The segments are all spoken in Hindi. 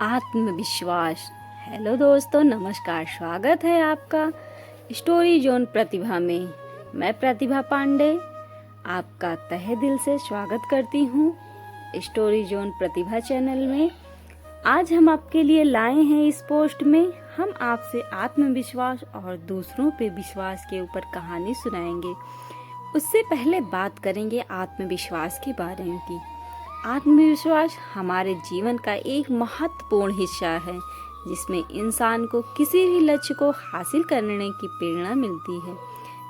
आत्मविश्वास। हेलो दोस्तों, नमस्कार। स्वागत है आपका स्टोरी जोन प्रतिभा में। मैं प्रतिभा पांडे आपका तहे दिल से स्वागत करती हूँ स्टोरी जोन प्रतिभा चैनल में। आज हम आपके लिए लाए हैं इस पोस्ट में हम आपसे आत्मविश्वास और दूसरों पे विश्वास के ऊपर कहानी सुनाएंगे। उससे पहले बात करेंगे आत्मविश्वास के बारे में की आत्मविश्वास हमारे जीवन का एक महत्वपूर्ण हिस्सा है, जिसमें इंसान को किसी भी लक्ष्य को हासिल करने की प्रेरणा मिलती है।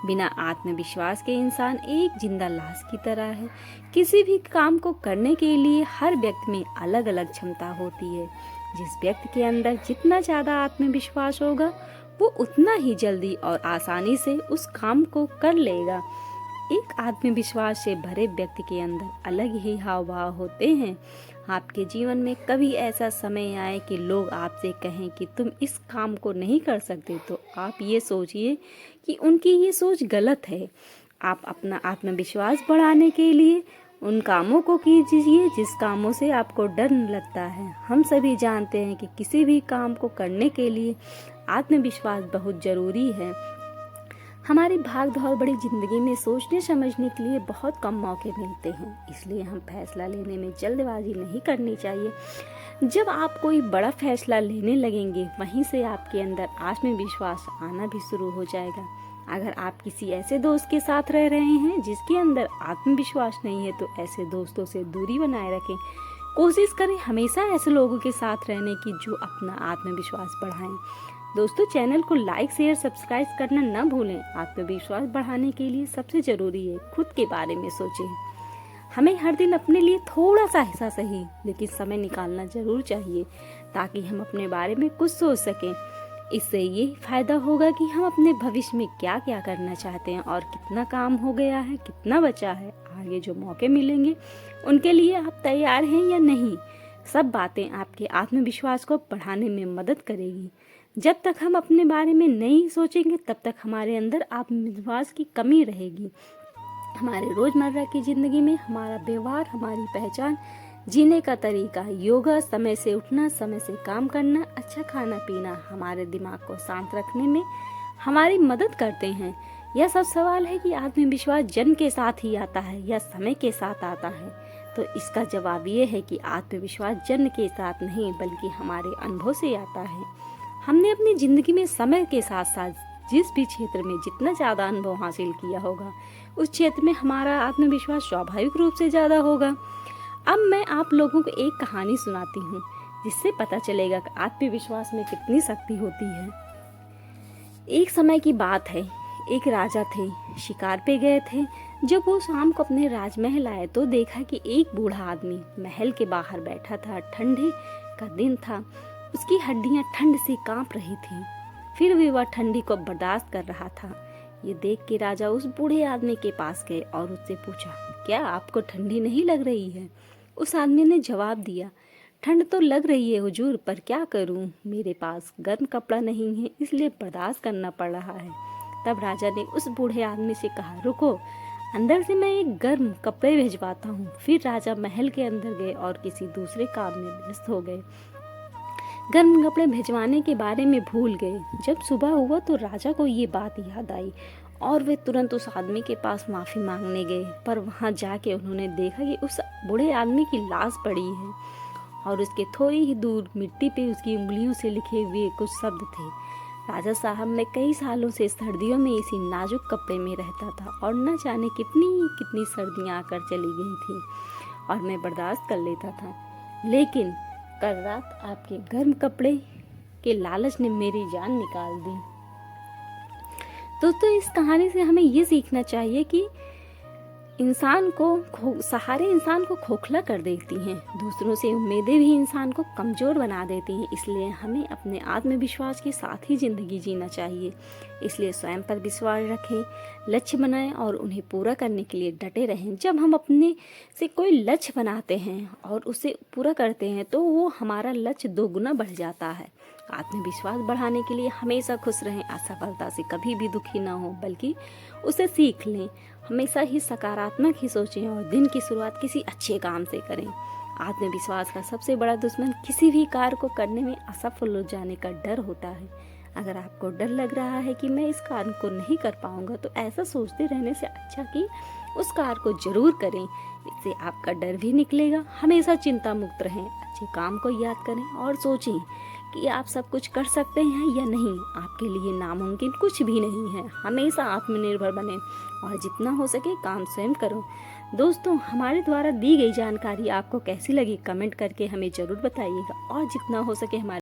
बिना आत्मविश्वास के इंसान एक जिंदा लाश की तरह है। किसी भी काम को करने के लिए हर व्यक्ति में अलग अलग क्षमता होती है। जिस व्यक्ति के अंदर जितना ज़्यादा आत्मविश्वास होगा, वो उतना ही जल्दी और आसानी से उस काम को कर लेगा। एक आत्मविश्वास से भरे व्यक्ति के अंदर अलग ही हाव भाव होते हैं। आपके जीवन में कभी ऐसा समय आए कि लोग आपसे कहें कि तुम इस काम को नहीं कर सकते, तो आप ये सोचिए कि उनकी ये सोच गलत है। आप अपना आत्मविश्वास बढ़ाने के लिए उन कामों को कीजिए जिस कामों से आपको डर लगता है। हम सभी जानते हैं कि किसी भी काम को करने के लिए आत्मविश्वास बहुत ज़रूरी है। हमारी भाग दौड़ बड़ी जिंदगी में सोचने समझने के लिए बहुत कम मौके मिलते हैं, इसलिए हम फैसला लेने में जल्दबाजी नहीं करनी चाहिए। जब आप कोई बड़ा फैसला लेने लगेंगे, वहीं से आपके अंदर आत्मविश्वास आना भी शुरू हो जाएगा। अगर आप किसी ऐसे दोस्त के साथ रह रहे हैं जिसके अंदर आत्मविश्वास नहीं है, तो ऐसे दोस्तों से दूरी बनाए रखें। कोशिश करें हमेशा ऐसे लोगों के साथ रहने की जो अपना आत्मविश्वास बढ़ाएं। दोस्तों, चैनल को लाइक शेयर सब्सक्राइब करना न भूलें। आत्मविश्वास बढ़ाने के लिए सबसे जरूरी है खुद के बारे में सोचें। हमें हर दिन अपने लिए थोड़ा सा हिस्सा सही लेकिन समय निकालना जरूर चाहिए, ताकि हम अपने बारे में कुछ सोच सकें। इससे ये फायदा होगा कि हम अपने भविष्य में क्या क्या करना चाहते हैं और कितना काम हो गया है, कितना बचा है। आगे जो मौके मिलेंगे उनके लिए आप तैयार हैं या नहीं। सब बातें आपके आत्मविश्वास को बढ़ाने में मदद करेगी। जब तक हम अपने बारे में नहीं सोचेंगे, तब तक हमारे अंदर आत्मविश्वास की कमी रहेगी। हमारे रोजमर्रा की जिंदगी में हमारा व्यवहार, हमारी पहचान, जीने का तरीका, योगा, समय से उठना, समय से काम करना, अच्छा खाना पीना हमारे दिमाग को शांत रखने में हमारी मदद करते हैं। यह सब सवाल है कि आत्मविश्वास जन्म के साथ ही आता है या समय के साथ आता है। तो इसका जवाब ये है कि आत्मविश्वास जन्म के साथ नहीं, बल्कि हमारे अनुभव से आता है। हमने अपनी जिंदगी में समय के साथ साथ जिस भी क्षेत्र में जितना ज़्यादा अनुभव हासिल किया होगा, उस क्षेत्र में हमारा आत्मविश्वास स्वाभाविक रूप से ज़्यादा होगा। अब मैं आप लोगों को एक कहानी सुनाती हूँ, जिससे पता चलेगा कि आत्मविश्वास में कितनी शक्ति होती है। एक समय की बात है, एक राजा थे, शिकार पे गए थे। जब वो शाम को अपने राजमहल आए, तो देखा कि एक बूढ़ा आदमी महल के बाहर बैठा था। ठंडे का दिन था, उसकी हड्डियां ठंड से कांप रही थीं, फिर भी वह ठंडी को बर्दाश्त कर रहा था। ये देख के राजा उस बूढ़े आदमी के पास गए और उससे पूछा, क्या आपको ठंडी नहीं लग रही है? उस आदमी ने जवाब दिया, ठंड तो लग रही है हुजूर, पर क्या करूं, मेरे पास गर्म कपड़ा नहीं है, इसलिए बर्दाश्त करना पड़ रहा है। तब राजा ने उस बूढ़े आदमी से कहा, रुको, अंदर से मैं एक गर्म कपड़े भिजवाता हूँ। फिर राजा महल के अंदर गए और किसी दूसरे काम में व्यस्त हो गए। गर्म कपड़े भिजवाने के बारे में भूल गए। जब सुबह हुआ तो राजा को ये बात याद आई और वे तुरंत उस आदमी के पास माफ़ी मांगने गए। पर वहाँ जाके उन्होंने देखा कि उस बूढ़े आदमी की लाश पड़ी है और उसके थोड़ी ही दूर मिट्टी पे उसकी उंगलियों से लिखे हुए कुछ शब्द थे। राजा साहब मैं कई सालों से सर्दियों में इसी नाजुक कपड़े में रहता था और न जाने कितनी कितनी सर्दियाँ आकर चली गई थी और मैं बर्दाश्त कर लेता था, लेकिन कल रात आपके गर्म कपड़े के लालच ने मेरी जान निकाल दी। दोस्तों, इस कहानी से हमें ये सीखना चाहिए कि सहारे इंसान को खोखला कर देती हैं। दूसरों से उम्मीदें भी इंसान को कमज़ोर बना देती हैं। इसलिए हमें अपने आत्मविश्वास के साथ ही ज़िंदगी जीना चाहिए। इसलिए स्वयं पर विश्वास रखें, लक्ष्य बनाएं और उन्हें पूरा करने के लिए डटे रहें। जब हम अपने से कोई लक्ष्य बनाते हैं और उसे पूरा करते हैं, तो वो हमारा लक्ष्य दोगुना बढ़ जाता है। आत्मविश्वास बढ़ाने के लिए हमेशा खुश रहें, असफलता से कभी भी दुखी ना हो, बल्कि उसे सीख लें। हमेशा ही सकारात्मक ही सोचें और दिन की शुरुआत किसी अच्छे काम से करें। आत्मविश्वास का सबसे बड़ा दुश्मन किसी भी कार्य को करने में असफल हो जाने का डर होता है। अगर आपको डर लग रहा है कि मैं इस कार्य को नहीं कर पाऊंगा, तो ऐसा सोचते रहने से अच्छा कि उस कार्य को जरूर करें। इससे आपका डर भी निकलेगा। हमेशा चिंता मुक्त रहें, अच्छे काम को याद करें और सोचें कि आप सब कुछ कर सकते हैं या नहीं। आपके लिए नामुमकिन कुछ भी नहीं है। हमेशा आत्मनिर्भर बनें और जितना हो सके काम स्वयं करो। दोस्तों, हमारे द्वारा दी गई जानकारी आपको कैसी लगी, कमेंट करके हमें ज़रूर बताइएगा और जितना हो सके हमारे